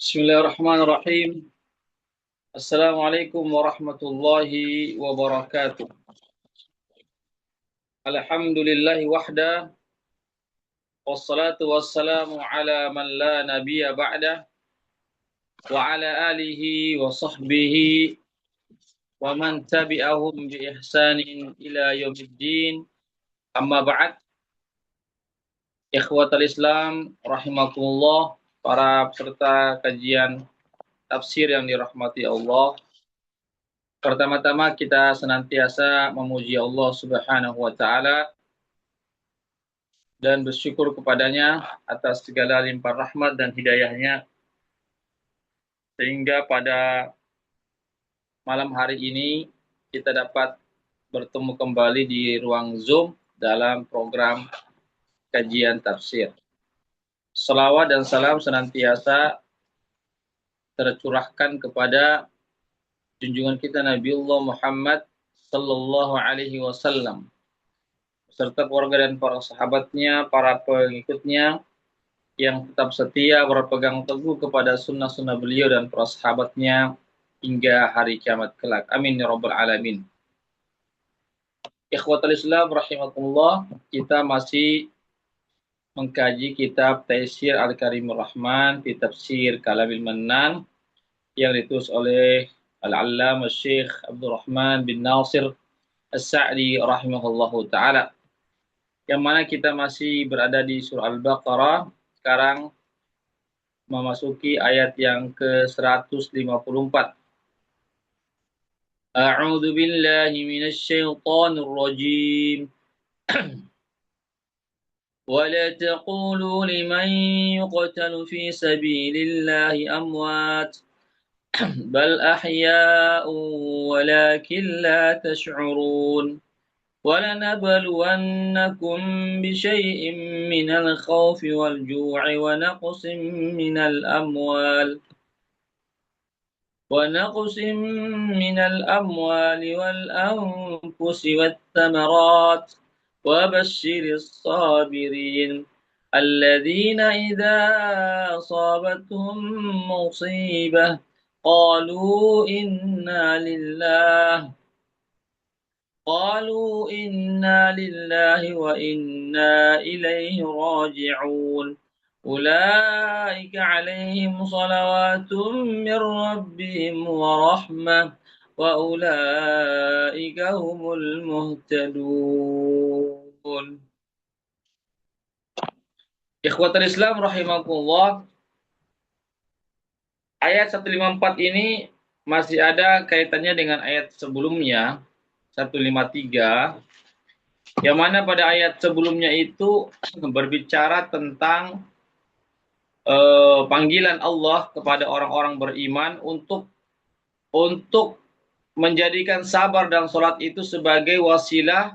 Bismillahirrahmanirrahim. Assalamualaikum warahmatullahi wabarakatuh. Alhamdulillahi wahda. Wassalatu wassalamu ala man la nabiyya ba'da. Wa ala alihi wa sahbihi wa man tabi'ahum bi ihsanin ila yaumiddin. Amma ba'd. Ikhwatal Islam rahimakumullah, para peserta kajian tafsir yang dirahmati Allah. Pertama-tama kita senantiasa memuji Allah Subhanahu wa taala dan bersyukur kepadanya atas segala limpah rahmat dan hidayahnya, sehingga pada malam hari ini kita dapat bertemu kembali di ruang Zoom dalam program kajian tafsir. Salawat dan salam senantiasa tercurahkan kepada junjungan kita Nabiullah Muhammad sallallahu alaihi wasallam serta keluarga dan para sahabatnya, para pengikutnya yang tetap setia berpegang teguh kepada sunnah-sunnah beliau dan para sahabatnya hingga hari kiamat kelak. Amin ya rabbal alamin. Ikhwatal Islam rahimakumullah, kita masih mengkaji kitab Taisir Al-Karimur Rahman fi Tafsir Kalamil Mannan yang ditulis oleh Al-Allamah Syekh Abdurrahman bin Nasir As-Sa'di rahimahullahu ta'ala, yang mana kita masih berada di surah Al-Baqarah. Sekarang memasuki ayat yang ke-154. A'udzu billahi minasy syaithanir rajim. ولا تقولوا لمن يقتل في سبيل الله أموات بل أحياء ولكن لا تشعرون ولنبلونكم بشيء من الخوف والجوع ونقص من الأموال والأنفس والثمرات وبشر الصابرين الذين إذا أصابتهم مصيبة قالوا إنا لله وإنا إليه راجعون أولئك عليهم صلوات من ربهم ورحمة وأولئك هم المهتدون. Ikhwatul Islam rahimakumullah, ayat 154 ini masih ada kaitannya dengan ayat sebelumnya 153, yang mana pada ayat sebelumnya itu berbicara tentang panggilan Allah kepada orang-orang beriman untuk menjadikan sabar dan sholat itu sebagai wasilah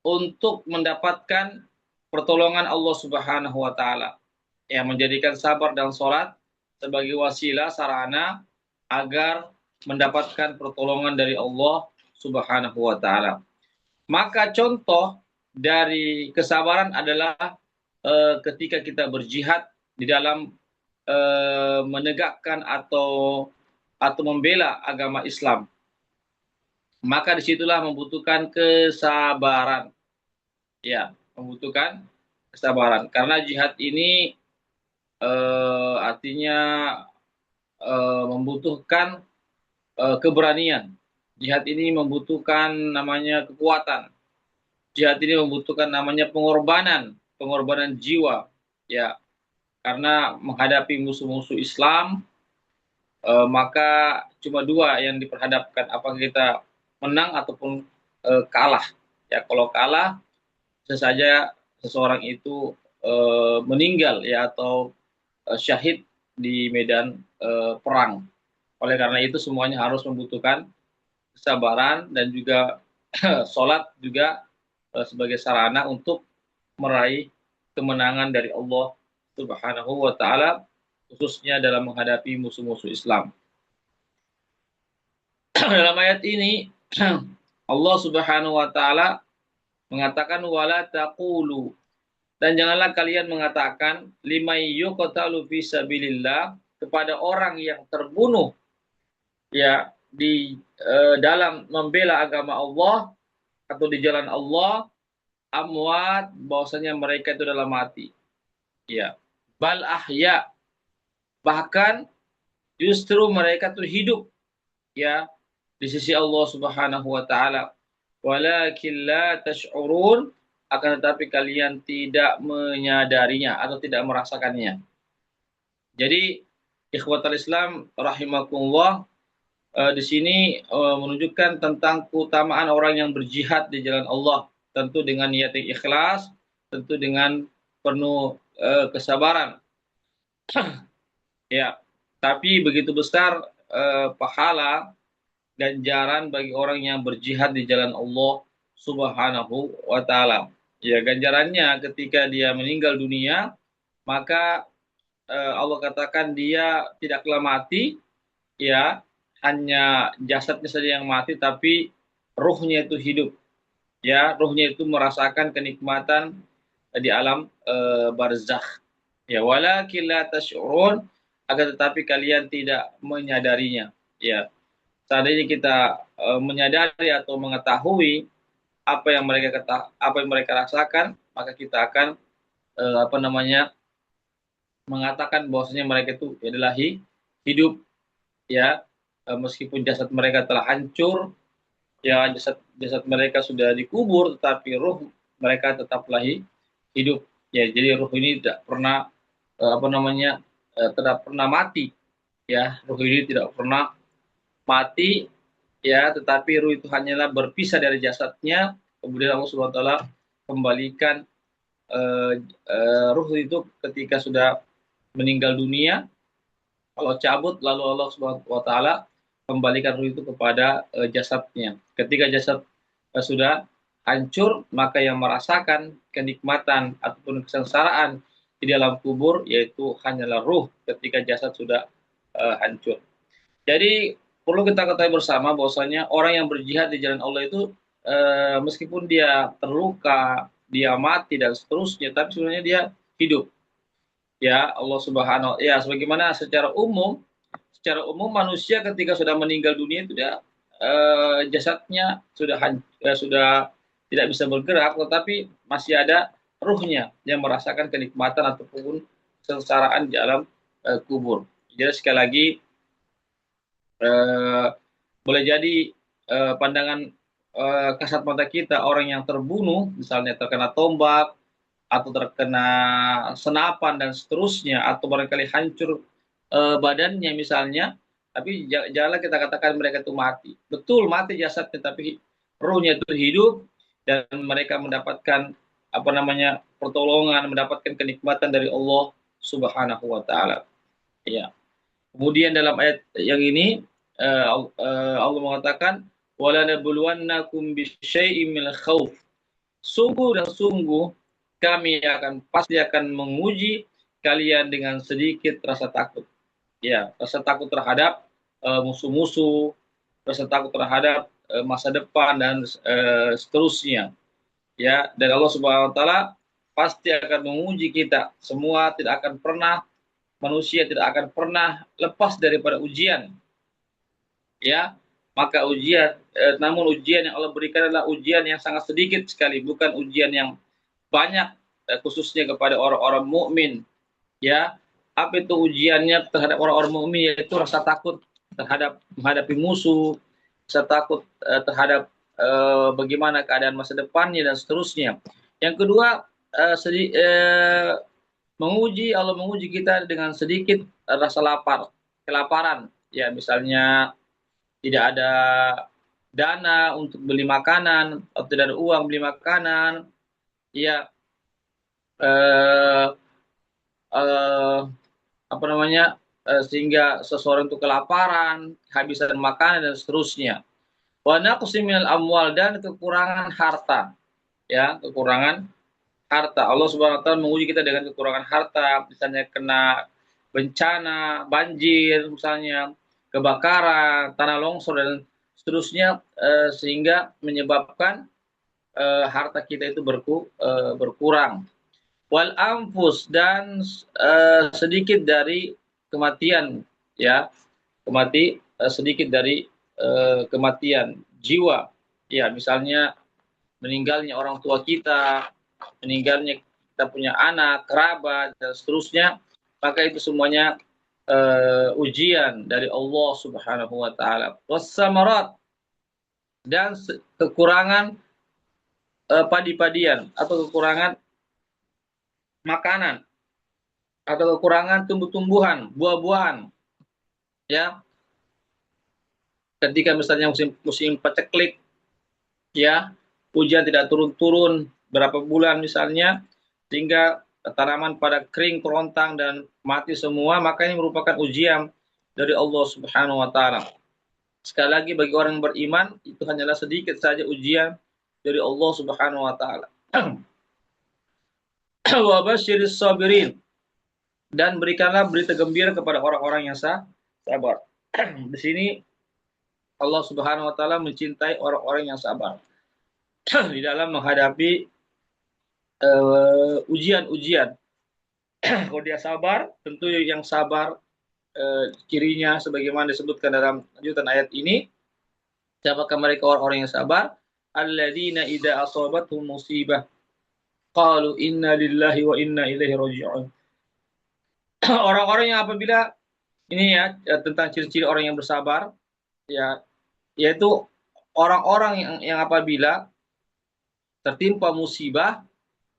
untuk mendapatkan pertolongan Allah Subhanahu wa taala. Ya, menjadikan sabar dan sholat sebagai wasilah, sarana agar mendapatkan pertolongan dari Allah Subhanahu wa taala. Maka contoh dari kesabaran adalah ketika kita berjihad di dalam menegakkan atau membela agama Islam. Maka disitulah membutuhkan kesabaran. Ya, membutuhkan kesabaran. Karena jihad ini artinya membutuhkan keberanian. Jihad ini membutuhkan namanya kekuatan. Jihad ini membutuhkan namanya pengorbanan jiwa. Ya, karena menghadapi musuh-musuh Islam, maka cuma dua yang diperhadapkan, apakah kita menang ataupun kalah. Ya, kalau kalah, sesaja seseorang itu meninggal ya, atau syahid di medan perang. Oleh karena itu semuanya harus membutuhkan kesabaran, dan juga sholat juga sebagai sarana untuk meraih kemenangan dari Allah Subhanahu wa taala, khususnya dalam menghadapi musuh-musuh Islam. Dalam ayat ini Allah Subhanahu wa taala mengatakan wala taqulu, dan janganlah kalian mengatakan limay yuqtalu fi sabilillah, kepada orang yang terbunuh ya di dalam membela agama Allah atau di jalan Allah, amwat, bahwasanya mereka itu adalah mati. Ya, bal ahya, bahkan justru mereka itu hidup ya di sisi Allah Subhanahu wa taala. Walakin la tash'urun, akan tetapi kalian tidak menyadarinya atau tidak merasakannya. Jadi ikhwatal Islam rahimakumullah, di sini menunjukkan tentang keutamaan orang yang berjihad di jalan Allah, tentu dengan niat yang ikhlas, tentu dengan penuh kesabaran. Ya, tapi begitu besar pahala ganjaran bagi orang yang berjihad di jalan Allah Subhanahu wa taala. Ya, ganjarannya ketika dia meninggal dunia, maka Allah katakan dia tidaklah mati, ya, hanya jasadnya saja yang mati, tapi ruhnya itu hidup. Ya, ruhnya itu merasakan kenikmatan di alam barzakh. Ya, walakin la tash'urun, akan tetapi kalian tidak menyadarinya. Ya, seandainya kita menyadari atau mengetahui apa yang mereka rasakan, maka kita akan mengatakan bahwasanya mereka itu adalah hidup ya, meskipun jasad mereka telah hancur, ya jasad mereka sudah dikubur, tetapi ruh mereka tetaplah hidup. Ya, jadi ruh ini tidak pernah tidak pernah mati. Ya, ruh ini tidak pernah mati, ya, tetapi ruh itu hanyalah berpisah dari jasadnya, kemudian Allah Subhanahu wa taala kembalikan ruh itu ketika sudah meninggal dunia. Allah cabut, lalu Allah Subhanahu wa taala kembalikan ruh itu kepada jasadnya. Ketika jasad sudah hancur, maka yang merasakan kenikmatan ataupun kesengsaraan di dalam kubur yaitu hanyalah ruh ketika jasad sudah hancur. Jadi perlu kita ketahui bersama bahwasanya orang yang berjihad di jalan Allah itu meskipun dia terluka, dia mati dan seterusnya, tapi sebenarnya dia hidup. Ya, Allah Subhanahu ya, sebagaimana secara umum manusia ketika sudah meninggal dunia itu dia jasadnya sudah tidak bisa bergerak, tetapi masih ada ruhnya yang merasakan kenikmatan ataupun kesengsaraan di alam kubur. Jadi sekali lagi boleh jadi pandangan kasat mata kita, orang yang terbunuh misalnya terkena tombak atau terkena senapan dan seterusnya, atau barangkali hancur badannya misalnya, tapi janganlah kita katakan mereka itu mati. Betul mati jasadnya, tapi ruhnya itu hidup dan mereka mendapatkan pertolongan, mendapatkan kenikmatan dari Allah Subhanahu wa taala. Ya. Kemudian dalam ayat yang ini Allah mengatakan wala nabluwannakum bisyai'im minal khauf. Sungguh dan sungguh kami pasti akan menguji kalian dengan sedikit rasa takut. Ya, rasa takut terhadap musuh-musuh, rasa takut terhadap masa depan dan seterusnya. Ya, dan Allah Subhanahu wa taala pasti akan menguji kita. Manusia tidak akan pernah lepas daripada ujian. Ya, maka namun ujian yang Allah berikan adalah ujian yang sangat sedikit sekali, bukan ujian yang banyak, khususnya kepada orang-orang mukmin. Ya, apa itu ujiannya terhadap orang-orang mukmin? Yaitu rasa takut terhadap menghadapi musuh, rasa takut terhadap bagaimana keadaan masa depannya dan seterusnya. Yang kedua, Allah menguji kita dengan sedikit rasa kelaparan. Ya, misalnya tidak ada dana untuk beli makanan atau tidak ada uang beli makanan. Ya, sehingga seseorang itu kelaparan, kehabisan makanan dan seterusnya. Wa naqsim minal amwal, dan kekurangan harta. Ya, kekurangan harta. Allah Subhanahu wa taala menguji kita dengan kekurangan harta, misalnya kena bencana, banjir misalnya, kebakaran, tanah longsor dan seterusnya, sehingga menyebabkan harta kita itu berkurang. Wal anfus, dan sedikit dari kematian, ya, sedikit dari kematian jiwa, ya, misalnya meninggalnya orang tua kita, meninggalnya kita punya anak, kerabat, dan seterusnya, maka itu semuanya ujian dari Allah Subhanahu wa taala. Wassamarat, dan kekurangan padi-padian atau kekurangan makanan atau kekurangan tumbuh-tumbuhan, buah-buahan, ya. Ketika misalnya musim paceklik, ya, hujan tidak turun-turun berapa bulan misalnya, sehingga tanaman pada kering, kerontang, dan mati semua, maka ini merupakan ujian dari Allah Subhanahu wa taala. Sekali lagi, bagi orang yang beriman, itu hanyalah sedikit saja ujian dari Allah Subhanahu wa taala. Wa basyiris sabirin, dan berikanlah berita gembira kepada orang-orang yang sabar. Di sini Allah Subhanahu wa taala mencintai orang-orang yang sabar di dalam menghadapi ujian-ujian. Kalau dia sabar, tentu yang sabar cirinya sebagaimana disebutkan dalam lanjutan ayat ini, siapakah mereka orang-orang yang sabar? Alladzina idza asabatuhum musibah qalu inna lillahi wa inna ilaihi raji'un. Orang-orang yang apabila ini, ya, tentang ciri-ciri orang yang bersabar, ya, yaitu orang-orang yang apabila tertimpa musibah,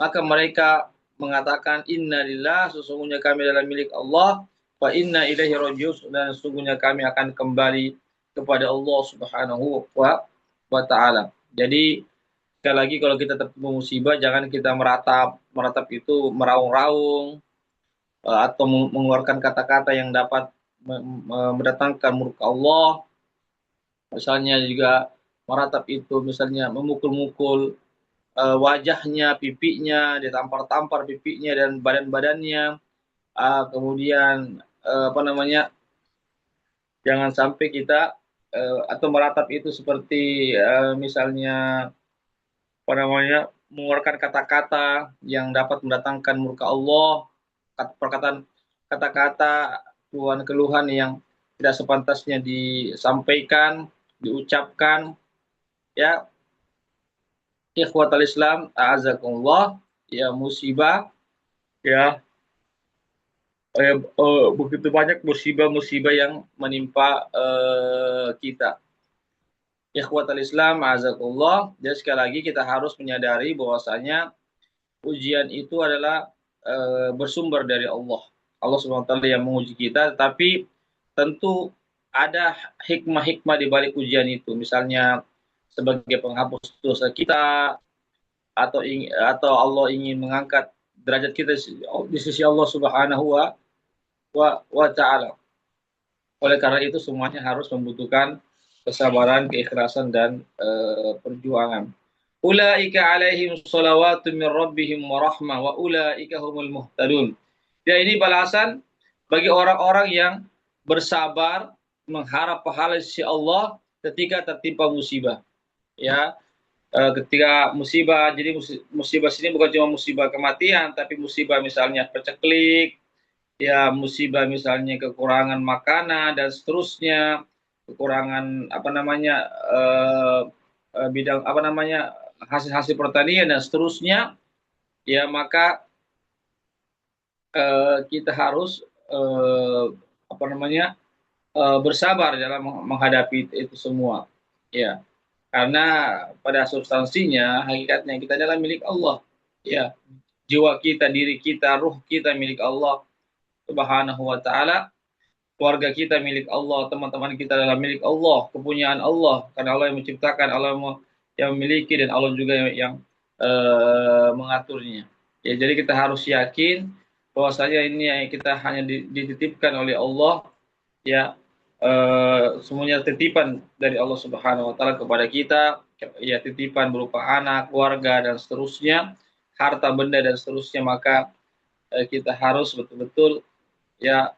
maka mereka mengatakan inna lillah, sesungguhnya kami adalah milik Allah, wa inna ilaihi raji'un, dan sesungguhnya kami akan kembali kepada Allah Subhanahu wa taala. Jadi sekali lagi, kalau kita tertimpa musibah, jangan kita meratap itu meraung-raung atau mengeluarkan kata-kata yang dapat mendatangkan murka Allah. Misalnya juga meratap itu misalnya memukul-mukul wajahnya, pipinya, ditampar-tampar pipinya dan badan-badannya. Kemudian jangan sampai kita atau meratap itu seperti misalnya mengeluarkan kata-kata yang dapat mendatangkan murka Allah, perkataan kata-kata keluhan yang tidak sepantasnya disampaikan, diucapkan, ya. Ikhwatal Islam, a'azakumullah, ya, musibah, ya, begitu banyak musibah-musibah yang menimpa kita. Ikhwatal Islam, a'azakumullah, dan sekali lagi kita harus menyadari bahwasanya ujian itu adalah bersumber dari Allah. Allah Subhanahu wa taala yang menguji kita, tapi tentu ada hikmah-hikmah di balik ujian itu. Misalnya sebagai penghapus dosa kita, atau Allah ingin mengangkat derajat kita di sisi Allah Subhanahu wa taala. Oleh karena itu semuanya harus membutuhkan kesabaran, keikhlasan, dan perjuangan. Ulaika alaihim salawatu min rabbihim wa rahmah wa ulaika humul muhtadun. Ya, ini balasan bagi orang-orang yang bersabar mengharap pahala sisi Allah ketika tertimpa musibah. Ya, ketika musibah, jadi musibah sini bukan cuma musibah kematian, tapi musibah misalnya peceklik, ya, musibah misalnya kekurangan makanan dan seterusnya, kekurangan bidang hasil-hasil pertanian dan seterusnya, ya, maka kita harus bersabar dalam menghadapi itu semua, ya, karena pada substansinya, hakikatnya kita adalah milik Allah, ya, jiwa kita, diri kita, ruh kita milik Allah Subhanahu wa taala, keluarga kita milik Allah, teman-teman kita adalah milik Allah, kepunyaan Allah, karena Allah yang menciptakan, Allah yang memiliki, dan Allah juga yang mengaturnya. Ya, jadi kita harus yakin bahwasanya ini yang kita hanya dititipkan oleh Allah, ya, semuanya titipan dari Allah Subhanahu wa taala kepada kita, ya, titipan berupa anak, keluarga, dan seterusnya, harta benda dan seterusnya. Maka kita harus betul-betul, ya,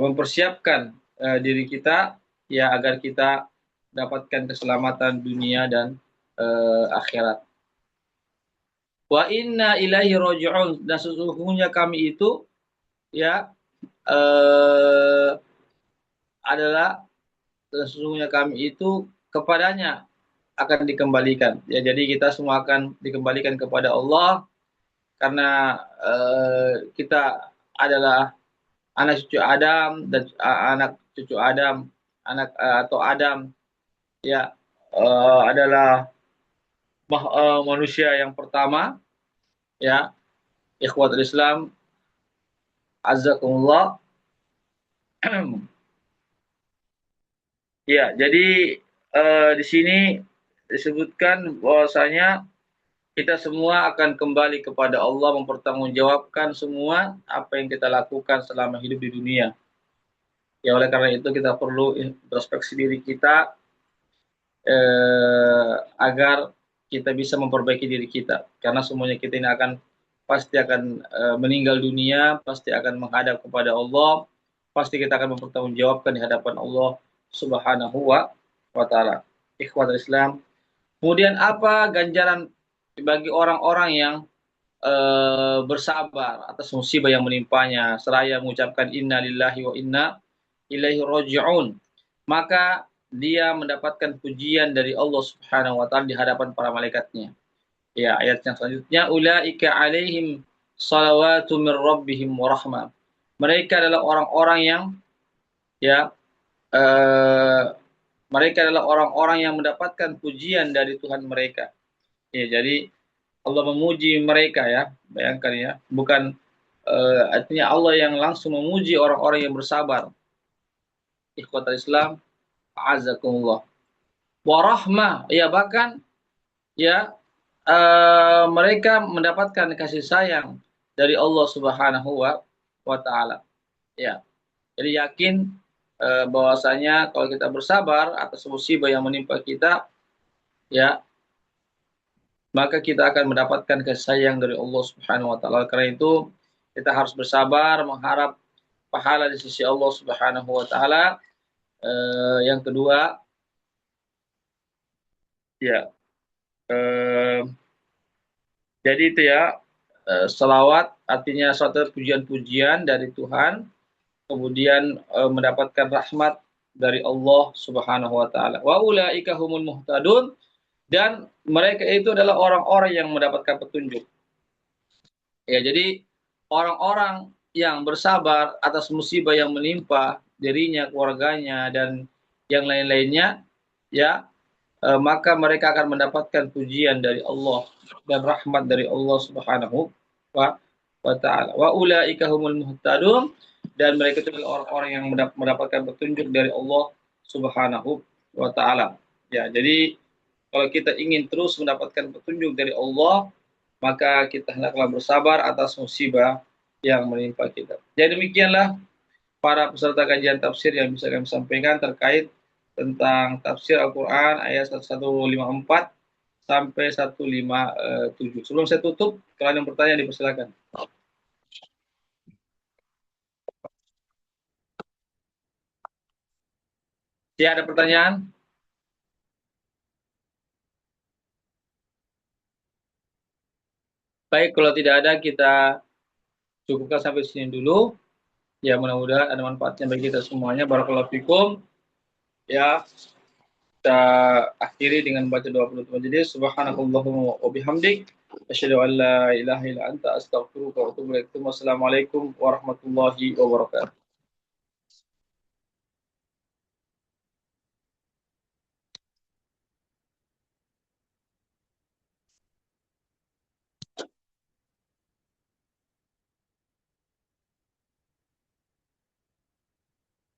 mempersiapkan diri kita, ya, agar kita dapatkan keselamatan dunia dan akhirat. Wa inna ilaihi raji'un, dan sesungguhnya kami itu, ya, adalah sesungguhnya kami itu kepadanya akan dikembalikan. Ya, jadi kita semua akan dikembalikan kepada Allah karena kita adalah anak cucu Adam dan anak cucu Adam, anak atau Adam ya adalah manusia yang pertama ya, ikhwatul Islam azzakumullah. Ya, jadi di sini disebutkan bahwasanya kita semua akan kembali kepada Allah, mempertanggungjawabkan semua apa yang kita lakukan selama hidup di dunia. Ya, oleh karena itu kita perlu introspeksi diri kita agar kita bisa memperbaiki diri kita. Karena semuanya kita ini pasti akan meninggal dunia, pasti akan menghadap kepada Allah, pasti kita akan mempertanggungjawabkan di hadapan Allah Subhanahu wa taala. Ikhwatul Islam. Kemudian apa ganjaran bagi orang-orang yang bersabar atas musibah yang menimpanya seraya mengucapkan inna lillahi wa inna ilaihi raji'un, maka dia mendapatkan pujian dari Allah Subhanahu wa taala di hadapan para malaikatnya. Ya, ayat yang selanjutnya ulaika alaihim salawatu mir rabbihim wa rahmah. Mereka adalah orang-orang yang ya mereka adalah orang-orang yang mendapatkan pujian dari Tuhan mereka. Ya, jadi Allah memuji mereka ya, bayangkan ya, bukan artinya Allah yang langsung memuji orang-orang yang bersabar. Ikhwatul Islam, azakumullah. Wa rahmah, ya bahkan ya mereka mendapatkan kasih sayang dari Allah Subhanahu wa taala. Ya. Jadi yakin bahwasanya kalau kita bersabar atas musibah yang menimpa kita, ya, maka kita akan mendapatkan kasih sayang dari Allah Subhanahu wa taala. Karena itu kita harus bersabar mengharap pahala di sisi Allah Subhanahu wa taala. Yang kedua, ya, jadi itu ya, selawat artinya suatu pujian-pujian dari Tuhan, kemudian mendapatkan rahmat dari Allah Subhanahu wa taala. Wa ulaika humul muhtadun, dan mereka itu adalah orang-orang yang mendapatkan petunjuk. Ya, jadi orang-orang yang bersabar atas musibah yang menimpa dirinya, keluarganya, dan yang lain-lainnya, ya, maka mereka akan mendapatkan pujian dari Allah dan rahmat dari Allah Subhanahu wa taala. Wa ulaika humul muhtadun, dan mereka itu adalah orang-orang yang mendapatkan petunjuk dari Allah Subhanahu wa taala. Ya, jadi kalau kita ingin terus mendapatkan petunjuk dari Allah, maka kita hendaklah bersabar atas musibah yang menimpa kita. Jadi demikianlah para peserta kajian tafsir yang bisa kami sampaikan terkait tentang tafsir Al-Quran ayat 1154 sampai 157. Sebelum saya tutup, kalau ada yang bertanya dipersilakan. Ya, ada pertanyaan? Baik, kalau tidak ada kita cukupkan sampai sini dulu. Ya, mudah-mudahan ada manfaatnya bagi kita semuanya. Barakallahu fikum. Ya, kita akhiri dengan baca doa penutup majelis. Subhanakallahumma wa bihamdik, asyhadu an la ilaha illa anta, astaghfiruka wa atubu ilaik. Wassalamualaikum warahmatullahi wabarakatuh.